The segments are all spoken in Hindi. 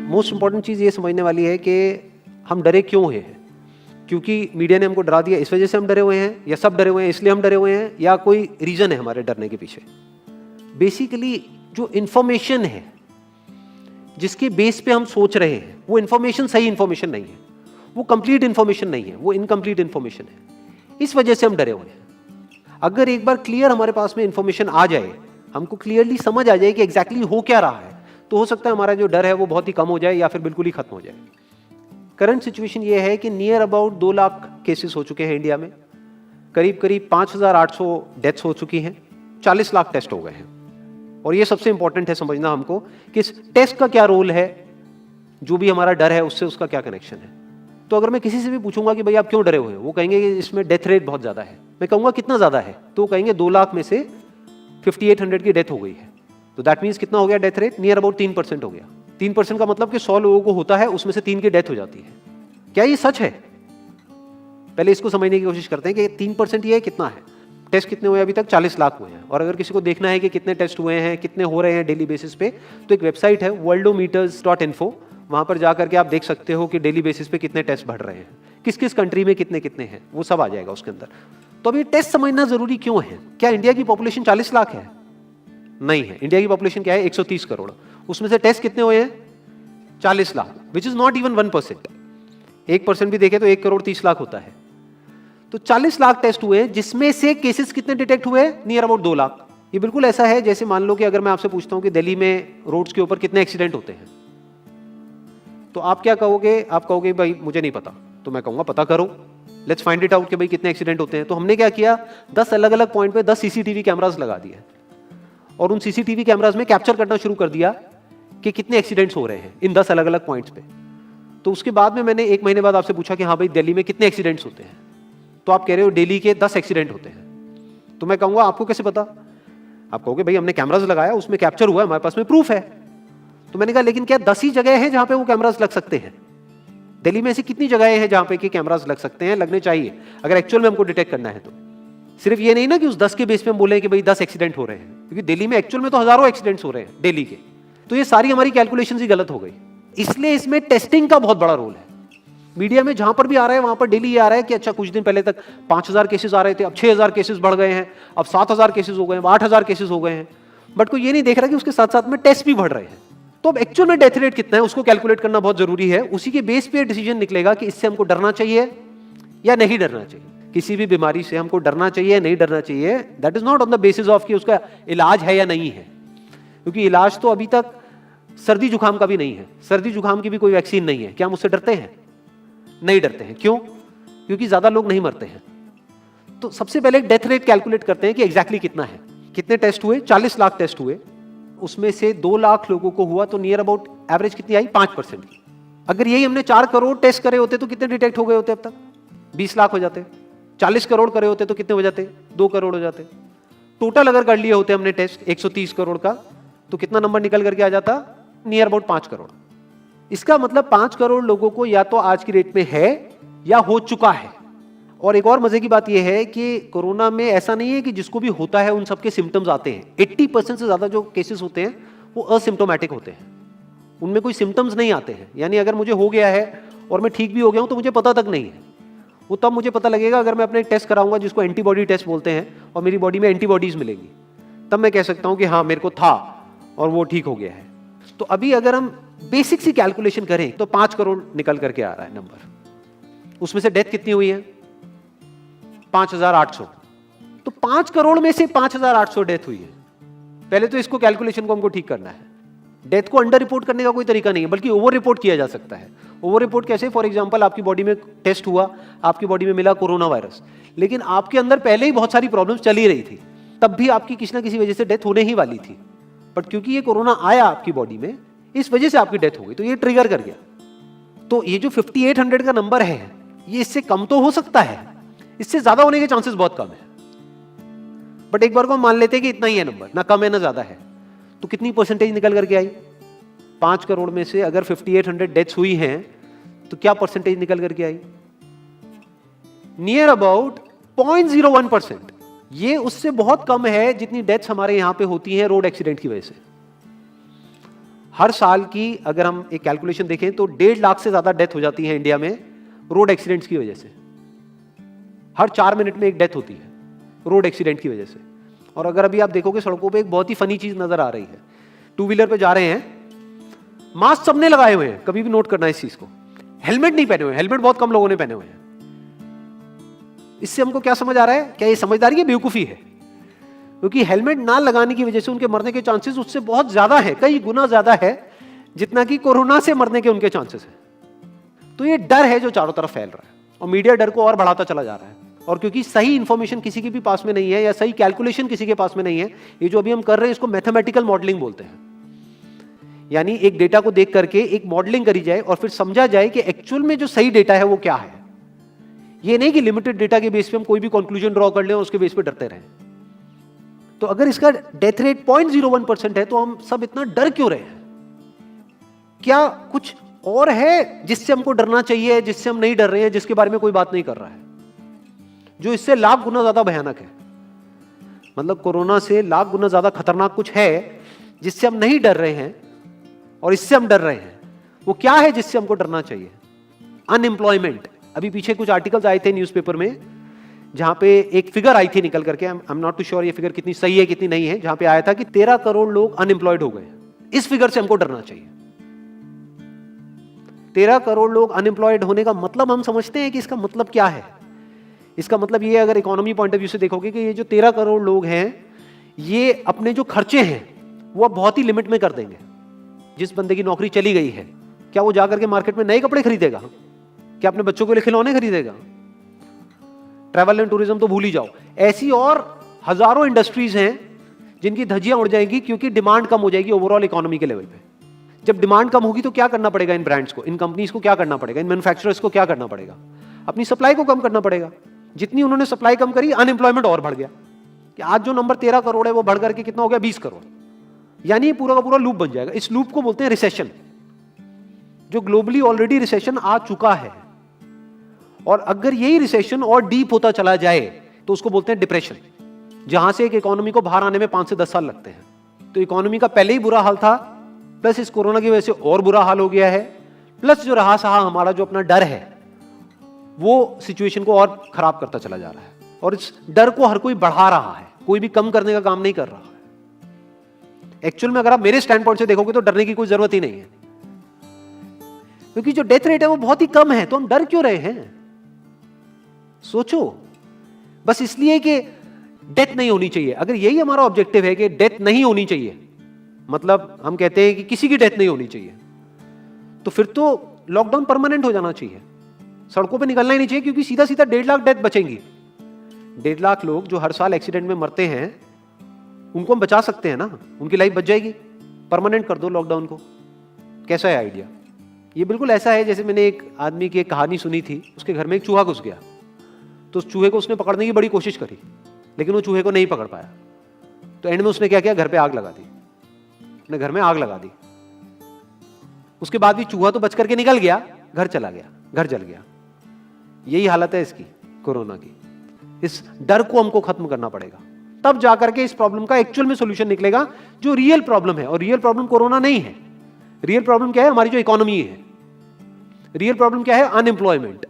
मोस्ट इंपॉर्टेंट चीज़ ये समझने वाली है कि हम डरे क्यों हैं। क्योंकि मीडिया ने हमको डरा दिया इस वजह से हम डरे हुए हैं, या सब डरे हुए हैं इसलिए हम डरे हुए हैं, या कोई रीज़न है हमारे डरने के पीछे। बेसिकली जो इन्फॉर्मेशन है जिसके बेस पे हम सोच रहे हैं वो इन्फॉर्मेशन सही इन्फॉर्मेशन नहीं है, वो कंप्लीट इन्फॉर्मेशन नहीं है, वो इनकम्प्लीट इन्फॉर्मेशन है। इस वजह से हम डरे हुए हैं। अगर एक बार क्लियर हमारे पास में इन्फॉर्मेशन आ जाए, हमको क्लियरली समझ आ जाए कि एग्जैक्टली हो क्या रहा है, तो हो सकता है हमारा जो डर है वो बहुत ही कम हो जाए या फिर बिल्कुल ही खत्म हो जाए। करंट सिचुएशन ये है कि नियर अबाउट 2 लाख केसेस हो चुके हैं इंडिया में, करीब करीब 5,800 डेथ्स हो चुकी हैं, 40 लाख टेस्ट हो गए हैं। और ये सबसे इंपॉर्टेंट है समझना हमको कि इस टेस्ट का क्या रोल है, जो भी हमारा डर है उससे उसका क्या कनेक्शन है। तो अगर मैं किसी से भी पूछूंगा कि भाई आप क्यों डरे हुए हो, वो कहेंगे कि इसमें डेथ रेट बहुत ज़्यादा है। मैं कहूँगा कितना ज़्यादा है, तो वो कहेंगे 2 लाख में से 5800 की डेथ हो गई है। तो दैट मीन्स कितना हो गया डेथ रेट, नियर अबाउट 3% हो गया। 3% का मतलब कि 100 लोगों को होता है, उसमें से 3 की डेथ हो जाती है। क्या ये सच है? पहले इसको समझने की कोशिश करते हैं कि 3% ये कितना है। टेस्ट कितने हुए अभी तक? 40 लाख हुए हैं। और अगर किसी को देखना है कि कितने टेस्ट हुए हैं, कितने हो रहे हैं डेली बेसिस पे, तो एक वेबसाइट है worldometers.info, वहां पर जाकर के आप देख सकते हो कि डेली बेसिस पे कितने टेस्ट बढ़ रहे हैं, किस किस कंट्री में कितने कितने हैं, वो सब आ जाएगा उसके अंदर। तो अभी टेस्ट समझना जरूरी क्यों है? क्या इंडिया की पॉपुलेशन 40 लाख है? नहीं है। इंडिया की पॉपुलेशन क्या है? 130 करोड़। उसमें से टेस्ट कितने हुए हैं? 40 lakh, which is not even 1%। 1% भी देखे तो 1 करोड़ 30 लाख होता है। तो 40 लाख टेस्ट हुए, जिसमें से केसेस कितने डिटेक्ट हुए? Near about 2 lakh. ये बिल्कुल ऐसा है जैसे मान लो कि अगर मैं आपसे पूछता हूं कि दिल्ली में रोड्स के ऊपर कितने एक्सीडेंट होते हैं, तो आप क्या कहोगे? आप कहोगे भाई मुझे नहीं पता। तो मैं कहूंगा पता करो, लेट्स फाइंड इट आउट कि भाई कितने एक्सीडेंट होते हैं। तो हमने क्या किया, 10 अलग अलग पॉइंट पे 10 सीसीटीवी कैमरास लगा दिए और उन सीसीटीवी कैमरास में कैप्चर करना शुरू कर दिया कि कितने एक्सीडेंट्स हो रहे हैं इन 10 अलग अलग पॉइंट्स पे। तो उसके बाद में मैंने 1 महीने बाद आपसे पूछा कि हाँ भाई दिल्ली में कितने एक्सीडेंट्स होते हैं, तो आप कह रहे हो दिल्ली के 10 एक्सीडेंट होते हैं। तो मैं कहूंगा आपको कैसे पता? आप कहोगे भाई हमने कैमरास लगाया, उसमें कैप्चर हुआ, हमारे पास में प्रूफ है। तो मैंने कहा लेकिन क्या 10 ही जगह हैं जहां पे वो कैमरास लग सकते हैं? दिल्ली में ऐसी कितनी जगहें हैं जहां पे कि कैमरास लग सकते हैं, लगने चाहिए अगर एक्चुअल में हमको डिटेक्ट करना है। तो सिर्फ ये नहीं ना कि उस 10 के बेस पे हम बोले कि भाई 10 एक्सीडेंट हो रहे हैं, क्योंकि दिल्ली में एक्चुअल में तो हजारों एक्सीडेंट्स हो रहे हैं दिल्ली के। तो ये सारी हमारी कैलकुलेशंस ही गलत हो गई। इसलिए इसमें टेस्टिंग का बहुत बड़ा रोल है। मीडिया में जहां पर भी आ रहा है वहां पर डेली ये आ रहा है कि अच्छा कुछ दिन पहले तक 5,000 केसेस आ रहे थे, अब 6,000 केसेस बढ़ गए हैं, अब 7,000 केसेस हो गए हैं, 8,000 केसेस हो गए हैं। बट कोई ये नहीं देख रहा कि उसके साथ साथ में टेस्ट भी बढ़ रहे हैं। तो अब एक्चुअल में डेथ रेट कितना है उसको कैलकुलेट करना बहुत जरूरी है। उसी के बेस पे डिसीजन निकलेगा कि इससे हमको डरना चाहिए या नहीं डरना चाहिए। किसी भी बीमारी से हमको डरना चाहिए नहीं डरना चाहिए, that is not on the basis of कि उसका इलाज है या नहीं है। क्योंकि इलाज तो अभी तक सर्दी जुकाम का भी नहीं है, सर्दी जुकाम की भी कोई वैक्सीन नहीं है। क्या हम उससे डरते हैं? नहीं डरते हैं। क्यों? क्योंकि ज्यादा लोग नहीं मरते हैं। तो सबसे पहले डेथ रेट कैलकुलेट करते हैं कि एग्जैक्टली कितना है। कितने टेस्ट हुए? 40 लाख टेस्ट हुए, उसमें से 2 लाख लोगों को हुआ, तो नियर अबाउट एवरेज कितनी आई? 5% की। अगर यही हमने 4 करोड़ टेस्ट करे होते तो कितने डिटेक्ट हो गए होते अब तक? 20 लाख हो जाते। 40 करोड़ करे होते तो कितने हो जाते? 2 करोड़ हो जाते। टोटल अगर कर लिए होते हमने टेस्ट 130 करोड़ का, तो कितना नंबर निकल करके आ जाता? Near about 5 crore. इसका मतलब 5 करोड़ लोगों को या तो आज की डेट में है या हो चुका है। और एक और मजे की बात यह है कि कोरोना में ऐसा नहीं है कि जिसको भी होता है उन सबके सिम्टम्स आते हैं। 80% से ज्यादा जो केसेस होते हैं वो असिम्टोमेटिक होते हैं, उनमें कोई सिम्टम्स नहीं आते हैं। यानी अगर मुझे हो गया है और मैं ठीक भी हो गया हूं तो मुझे पता तक नहीं है। वो तब मुझे पता लगेगा अगर मैं अपने टेस्ट कराऊंगा जिसको एंटीबॉडी टेस्ट बोलते हैं, और मेरी बॉडी में एंटीबॉडीज मिलेंगी, तब मैं कह सकता हूं कि हाँ मेरे को था और वो ठीक हो गया है। तो अभी अगर हम बेसिक सी कैलकुलेशन करें तो 5 करोड़ निकल करके आ रहा है नंबर। उसमें से डेथ कितनी हुई है? 5,800। तो 5 करोड़ में से 5,800 डेथ हुई है। पहले तो इसको कैलकुलेशन को हमको ठीक करना है। डेथ को अंडर रिपोर्ट करने का कोई तरीका नहीं है, बल्कि ओवर रिपोर्ट किया जा सकता है। ओवर रिपोर्ट कैसे? फॉर एग्जांपल आपकी बॉडी में टेस्ट हुआ, आपकी बॉडी में मिला कोरोना वायरस, लेकिन आपके अंदर पहले ही बहुत सारी प्रॉब्लम्स चली रही थी, तब भी आपकी किसी ना किसी वजह से डेथ होने ही वाली थी। बट क्योंकि ये कोरोना आया आपकी बॉडी में, इस वजह से आपकी डेथ हो गई, तो ये ट्रिगर कर गया। तो ये जो 5800 का नंबर है, ये इससे कम तो हो सकता है, इससे ज्यादा होने के चांसेस बहुत कम है। बट एक बार को हम मान लेते हैं कि इतना ही है नंबर, ना कम है ना ज्यादा है, तो कितनी परसेंटेज निकल करके आई? 5 करोड़ में से अगर 5800 डेथ्स हुई हैं तो क्या परसेंटेज निकल करके आई? Near about 0.01%। ये उससे बहुत कम है जितनी डेथ्स हमारे यहां पे होती हैं रोड एक्सीडेंट की वजह से। हर साल की अगर हम एक कैलकुलेशन देखें तो 1.5 लाख से ज्यादा डेथ हो जाती है इंडिया में रोड एक्सीडेंट्स की वजह से। हर 4 मिनट में एक डेथ होती है रोड एक्सीडेंट की वजह से। और अगर अभी आप देखोगे सड़कों पे एक बहुत ही फनी चीज नजर आ रही है, टू व्हीलर पे जा रहे हैं, मास्क सबने लगाए हुए हैं, कभी भी नोट करना इस चीज को, हेलमेट नहीं पहने हुए, हेलमेट बहुत कम लोगों ने पहने हुए हैं। इससे हमको क्या समझ आ रहा है? क्या ये समझदारी है, बेवकूफी है? क्योंकि हेलमेट ना लगाने की वजह से उनके मरने के चांसेस उससे बहुत ज्यादा है, कई गुना ज्यादा है जितना कि कोरोना से मरने के उनके चांसेस है। तो ये डर है जो चारों तरफ फैल रहा है और मीडिया डर को और बढ़ाता चला जा रहा है। और क्योंकि सही इंफॉर्मेशन किसी के भी पास में नहीं है या सही कैलकुलेशन किसी के पास में नहीं है, ये जो अभी हम कर रहे हैं इसको मैथमेटिकल मॉडलिंग बोलते हैं। यानी एक डेटा को देख करके एक मॉडलिंग करी जाए और फिर समझा जाए कि एक्चुअल में जो सही डेटा है वो क्या है। ये नहीं कि लिमिटेड डेटा के बेस पे हम कोई भी कंक्लूजन ड्रॉ कर लें और उसके बेस पे डरते रहें। तो अगर इसका डेथ रेट 0.01% है तो हम सब इतना डर क्यों रहे हैं? क्या कुछ और है जिससे हमको डरना चाहिए, जिससे हम नहीं डर रहे हैं, जिसके बारे में कोई बात नहीं कर रहा है, जो इससे लाख गुना ज्यादा भयानक है? मतलब कोरोना से लाख गुना ज्यादा खतरनाक कुछ है जिससे हम नहीं डर रहे हैं और इससे हम डर रहे हैं। वो क्या है जिससे हमको डरना चाहिए? अनएम्प्लॉयमेंट। अभी पीछे कुछ आर्टिकल्स आए थे न्यूज़पेपर में जहां पे एक फिगर आई थी निकल करके, I am not too sure ये फिगर कितनी सही है कितनी नहीं है, जहां पे आया था कि 13 करोड़ लोग अनएम्प्लॉयड हो गए। इस फिगर से हमको डरना चाहिए। 13 करोड़ लोग अनएम्प्लॉयड होने का मतलब हम समझते हैं कि इसका मतलब क्या है? इसका मतलब ये, अगर इकोनॉमी पॉइंट ऑफ व्यू से देखोगे, कि ये जो 13 करोड़ लोग हैं ये अपने जो खर्चे हैं वो अब बहुत ही लिमिट में कर देंगे। जिस बंदे की नौकरी चली गई है, क्या वो जाकर के मार्केट में नए कपड़े खरीदेगा? क्या अपने बच्चों के लिए खिलौने खरीदेगा? ट्रैवल एंड टूरिज्म तो भूल ही जाओ। ऐसी और हजारों इंडस्ट्रीज हैं जिनकी धज्जियां उड़ जाएंगी क्योंकि डिमांड कम हो जाएगी ओवरऑल इकोनॉमी के लेवल पे। जब डिमांड कम होगी तो क्या करना पड़ेगा इन ब्रांड्स को, इन कंपनीज को क्या करना पड़ेगा, इन मैन्युफैक्चरर्स को क्या करना पड़ेगा? अपनी सप्लाई को कम करना पड़ेगा। जितनी उन्होंने सप्लाई कम करी, अनएम्प्लॉयमेंट और बढ़ गया कि आज जो नंबर 13 करोड़ है वो बढ़ करके कितना हो गया? 20 करोड़। यानी पूरा का पूरा लूप बन जाएगा। इस लूप को बोलते हैं रिसेशन, जो ग्लोबली ऑलरेडी रिसेशन आ चुका है। और अगर यही रिसेशन और डीप होता चला जाए तो उसको बोलते हैं डिप्रेशन, जहां से एक इकोनॉमी को बाहर आने में 5 से 10 साल लगते हैं। तो इकोनॉमी का पहले ही बुरा हाल था, प्लस इस कोरोना की वजह से और बुरा हाल हो गया है, प्लस जो रहा सहा हमारा जो अपना डर है वो सिचुएशन को और खराब करता चला जा रहा है। और इस डर को हर कोई बढ़ा रहा है, कोई भी कम करने का काम नहीं कर रहा है। एक्चुअल में अगर आप मेरे स्टैंड पॉइंट से देखोगे तो डरने की कोई जरूरत ही नहीं है, क्योंकि जो डेथ रेट है वो बहुत ही कम है। तो हम डर क्यों रहे हैं? सोचो। बस इसलिए कि डेथ नहीं होनी चाहिए। अगर यही हमारा ऑब्जेक्टिव है कि डेथ नहीं होनी चाहिए, मतलब हम कहते हैं कि किसी की डेथ नहीं होनी चाहिए, तो फिर तो लॉकडाउन परमानेंट हो जाना चाहिए, सड़कों पे निकलना ही नहीं चाहिए, क्योंकि सीधा सीधा 1.5 लाख डेथ बचेंगी। 1.5 लाख लोग जो हर साल एक्सीडेंट में मरते हैं उनको हम बचा सकते हैं ना, उनकी लाइफ बच जाएगी। परमानेंट कर दो लॉकडाउन को। कैसा है आइडिया? ये बिल्कुल ऐसा है जैसे मैंने एक आदमी की एक कहानी सुनी थी। उसके घर में एक चूहा घुस गया, तो उस चूहे को उसने पकड़ने की बड़ी कोशिश करी, लेकिन वो चूहे को नहीं पकड़ पाया। तो एंड में उसने क्या किया? घर पे आग लगा दी, अपने घर में आग लगा दी। उसके बाद भी चूहा तो बच करके निकल गया, घर चला गया, घर जल गया। यही हालत है इसकी, कोरोना की। इस डर को हमको खत्म करना पड़ेगा, तब जाकर के इस प्रॉब्लम का एक्चुअल में सॉल्यूशन निकलेगा, जो रियल प्रॉब्लम है। और रियल प्रॉब्लम कोरोना नहीं है। रियल प्रॉब्लम क्या है? हमारी जो इकोनॉमी है। रियल प्रॉब्लम क्या है? अनएम्प्लॉयमेंट।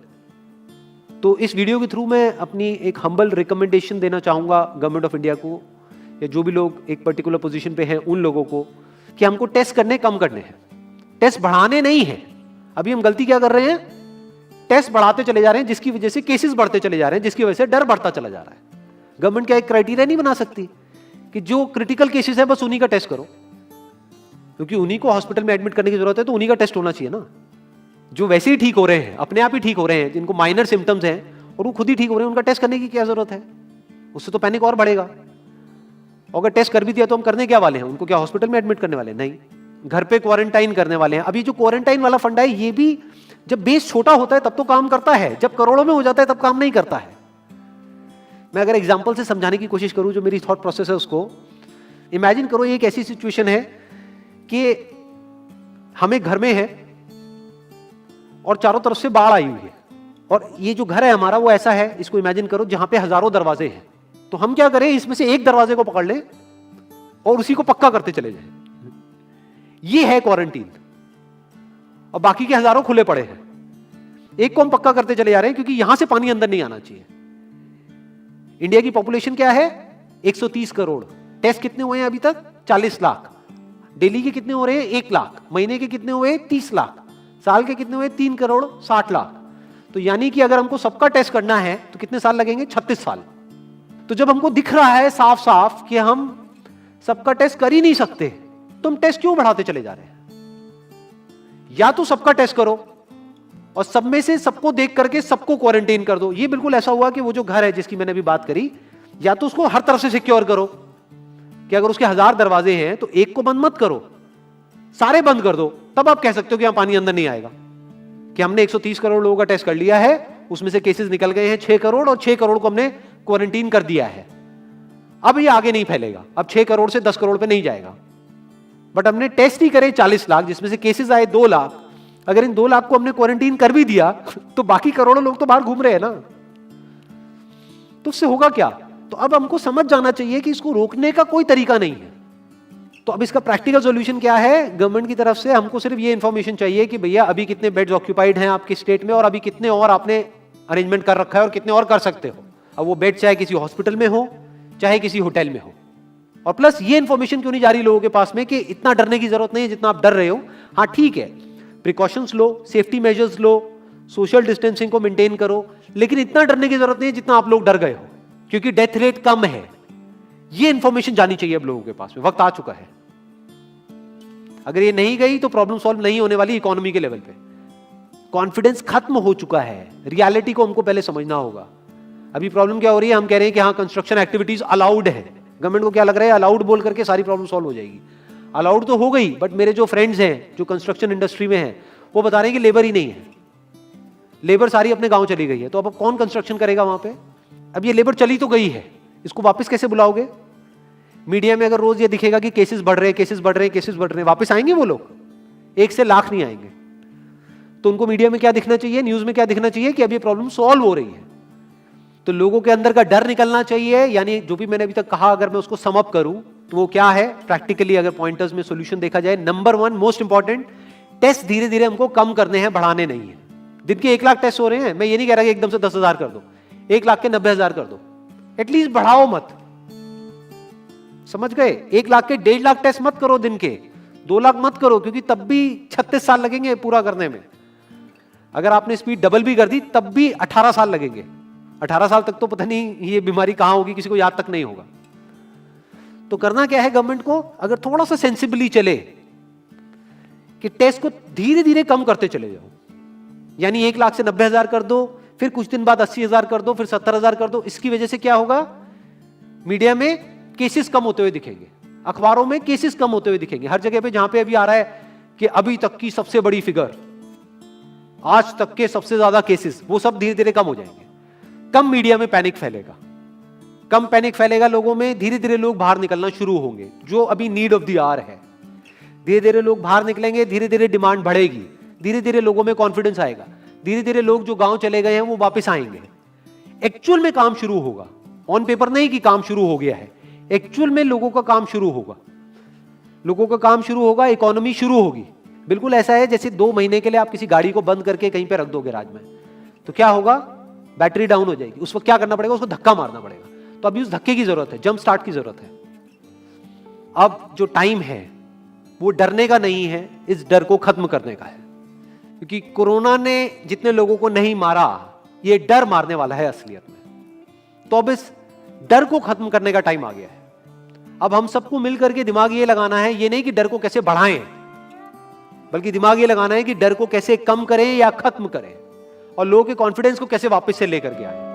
तो इस वीडियो के थ्रू मैं अपनी एक हम्बल रिकमेंडेशन देना चाहूंगा गवर्नमेंट ऑफ इंडिया को, या जो भी लोग एक पर्टिकुलर पोजीशन पे हैं उन लोगों को, कि हमको टेस्ट करने कम करने हैं, टेस्ट बढ़ाने नहीं है। अभी हम गलती क्या कर रहे हैं? टेस्ट बढ़ाते चले जा रहे हैं, जिसकी वजह से केसेस बढ़ते चले जा रहे हैं, जिसकी वजह से डर बढ़ता चला जा रहा है। गवर्नमेंट क्या एक क्राइटेरिया नहीं बना सकती कि जो क्रिटिकल केसेस है बस उन्हीं का टेस्ट करो, क्योंकि उन्हीं को हॉस्पिटल में एडमिट करने की जरूरत है, तो उन्हीं का टेस्ट होना चाहिए ना। जो वैसे ही ठीक हो रहे हैं, अपने आप ही ठीक हो रहे हैं, जिनको माइनर सिम्टम्स हैं और वो खुद ही ठीक हो रहे हैं, उनका टेस्ट करने की क्या जरूरत है? उससे तो पैनिक और बढ़ेगा। अगर टेस्ट कर भी दिया तो हम करने क्या वाले हैं? उनको क्या हॉस्पिटल में एडमिट करने वाले हैं? नहीं, घर पे क्वारंटाइन करने वाले हैं। अभी जो क्वारंटाइन वाला फंडा है, ये भी जब बेस छोटा होता है तब तो काम करता है, जब करोड़ों में हो जाता है तब काम नहीं करता है। मैं अगर एग्जांपल से समझाने की कोशिश करूं, जो मेरी थॉट प्रोसेस है उसको इमेजिन करो। एक ऐसी सिचुएशन है कि हम एक घर में है और चारों तरफ से बाढ़ आई हुई है, और ये जो घर है हमारा वो ऐसा है, इसको इमेजिन करो, जहां पे हजारों दरवाजे हैं। तो हम क्या करें? इसमें से एक दरवाजे को पकड़ लें और उसी को पक्का करते चले जाएं। ये है क्वारंटीन, और बाकी के हजारों खुले पड़े हैं। एक को हम पक्का करते चले जा रहे हैं क्योंकि यहां से पानी अंदर नहीं आना चाहिए। इंडिया की पॉपुलेशन क्या है? 130 करोड़। टेस्ट कितने हुए हैं अभी तक? 40 लाख। दिल्ली के कितने हो रहे हैं? 1 लाख। महीने के कितने हुए? 30 लाख। साल के कितने हुए? 3 करोड़ 60 लाख। तो यानी कि अगर हमको सबका टेस्ट करना है तो कितने साल लगेंगे? 36 साल। तो जब हमको दिख रहा है साफ साफ कि हम सबका टेस्ट कर ही नहीं सकते, तो हम टेस्ट क्यों बढ़ाते चले जा रहे हैं? या तो सबका टेस्ट करो और सब में से सबको देख करके सबको क्वारंटाइन कर दो। ये बिल्कुल ऐसा हुआ कि वो जो घर है जिसकी मैंने अभी बात करी, या तो उसको हर तरफ से सिक्योर करो कि अगर उसके 1000 दरवाजे हैं तो एक को बंद मत करो, सारे बंद कर दो। तब आप कह सकते हो कि यहां पानी अंदर नहीं आएगा, कि हमने 130 करोड़ लोगों का टेस्ट कर लिया है, उसमें से केसेस निकल गए हैं 6 करोड़ और 6 करोड़ को हमने क्वारंटीन कर दिया है। अब ये आगे नहीं फैलेगा, अब 6 करोड़ से 10 करोड़ पे नहीं जाएगा। बट हमने टेस्ट ही करे 40 लाख, जिसमें से केसेस आए 2 लाख। अगर इन 2 लाख को हमने क्वारंटीन कर भी दिया तो बाकी करोड़ों लोग तो बाहर घूम रहे हैं ना, तो उससे होगा क्या? तो अब हमको समझ जाना चाहिए कि इसको रोकने का कोई तरीका नहीं है। तो अब इसका प्रैक्टिकल सॉल्यूशन क्या है? गवर्नमेंट की तरफ से हमको सिर्फ ये इंफॉर्मेशन चाहिए कि भैया अभी कितने बेड्स ऑक्यूपाइड हैं आपके स्टेट में, और अभी कितने और आपने अरेंजमेंट कर रखा है और कितने और कर सकते हो। अब वो बेड चाहे किसी हॉस्पिटल में हो चाहे किसी होटल में हो। और प्लस ये इंफॉर्मेशन क्यों नहीं जा रही लोगों के पास में कि इतना डरने की जरूरत नहीं है जितना आप डर रहे हो। हाँ ठीक है, प्रिकॉशंस लो, सेफ्टी मेजर्स लो, सोशल डिस्टेंसिंग को मेंटेन करो, लेकिन इतना डरने की जरूरत नहीं है जितना आप लोग डर गए हो, क्योंकि डेथ रेट कम है। ये इंफॉर्मेशन जानी चाहिए अब लोगों के पास में, वक्त आ चुका है। अगर ये नहीं गई तो प्रॉब्लम सॉल्व नहीं होने वाली इकोनॉमी के लेवल पे। कॉन्फिडेंस खत्म हो चुका है, रियलिटी को हमको पहले समझना होगा। अभी प्रॉब्लम क्या हो रही है? हम कह रहे हैं कि हाँ कंस्ट्रक्शन एक्टिविटीज अलाउड है। गवर्नमेंट को क्या लग रहा है अलाउड बोल करके सारी प्रॉब्लम सॉल्व हो जाएगी। अलाउड तो हो गई, बट मेरे जो फ्रेंड्स हैं जो कंस्ट्रक्शन इंडस्ट्री में हैं वो बता रहे हैं कि लेबर ही नहीं है, लेबर सारी अपने गांव चली गई है। तो अब कौन कंस्ट्रक्शन करेगा वहां पे? अब ये लेबर चली तो गई है, इसको वापस कैसे बुलाओगे? मीडिया में अगर रोज ये दिखेगा कि केसेस बढ़ रहे हैं, केसेस बढ़ रहे हैं, केसेस बढ़ रहे हैं, वापस आएंगे वो लोग? 1 से लाख नहीं आएंगे। तो उनको मीडिया में क्या दिखना चाहिए, न्यूज में क्या दिखना चाहिए कि अब ये प्रॉब्लम सॉल्व हो रही है। तो लोगों के अंदर का डर निकलना चाहिए। यानी जो भी मैंने अभी तक कहा, अगर मैं उसको सम अप करूं तो वो क्या है प्रैक्टिकली, अगर पॉइंटर्स में सॉल्यूशन देखा जाए। नंबर 1 मोस्ट इंपॉर्टेंट, टेस्ट धीरे धीरे हमको कम करने हैं, बढ़ाने नहीं है। दिन के 1 लाख टेस्ट हो रहे हैं, मैं ये नहीं कह रहा कि एकदम से 10,000 कर दो, 1 लाख के 90,000 कर दो, एटलीस्ट बढ़ाओ मत। समझ गए? 1 लाख के 1.5 लाख टेस्ट मत करो दिन के, 2 लाख मत करो, क्योंकि तब भी 36 साल लगेंगे पूरा करने में। अगर आपने स्पीड डबल भी कर दी तब भी 18 साल लगेंगे। 18 साल तक तो पता नहीं ये बीमारी कहां होगी, किसी को याद तक नहीं होगा। तो करना क्या है गवर्नमेंट को? अगर थोड़ा सा सेंसिबली चले कि टेस्ट को धीरे धीरे कम करते चले जाओ, यानी 1 लाख से 90,000 कर दो, फिर कुछ दिन बाद 80,000 कर दो, फिर 70,000 कर दो। इसकी वजह से क्या होगा? मीडिया में केसेस कम होते हुए दिखेंगे, अखबारों में केसेस कम होते हुए दिखेंगे। हर जगह पे जहां पे अभी आ रहा है कि अभी तक की सबसे बड़ी फिगर, आज तक के सबसे ज्यादा केसेस, वो सब धीरे धीरे कम हो जाएंगे। कम मीडिया में पैनिक फैलेगा, कम पैनिक फैलेगा लोगों में, धीरे धीरे लोग बाहर निकलना शुरू होंगे, जो अभी नीड ऑफ द आवर है। धीरे धीरे लोग बाहर निकलेंगे, धीरे धीरे डिमांड बढ़ेगी, धीरे धीरे लोगों में कॉन्फिडेंस आएगा, धीरे धीरे लोग जो गांव चले गए हैं वो वापस आएंगे। एक्चुअल में काम शुरू होगा, ऑन पेपर नहीं कि काम शुरू हो गया है, एक्चुअल में लोगों का काम शुरू होगा, लोगों का काम शुरू होगा, इकोनॉमी शुरू होगी। बिल्कुल ऐसा है जैसे 2 महीने के लिए आप किसी गाड़ी को बंद करके कहीं पे रख दोगे राज में, तो क्या होगा? बैटरी डाउन हो जाएगी। उस वक्त क्या करना पड़ेगा? उसको धक्का मारना पड़ेगा। तो अभी उस धक्के की जरूरत है, जंप स्टार्ट की जरूरत है। अब जो टाइम है वो डरने का नहीं है, इस डर को खत्म करने का है। क्योंकि कोरोना ने जितने लोगों को नहीं मारा, ये डर मारने वाला है असलियत में। तो अब इस डर को खत्म करने का टाइम आ गया है। अब हम सबको मिलकर के दिमाग ये लगाना है, ये नहीं कि डर को कैसे बढ़ाएं, बल्कि दिमाग ये लगाना है कि डर को कैसे कम करें या खत्म करें, और लोगों के कॉन्फिडेंस को कैसे वापस से लेकर के आए।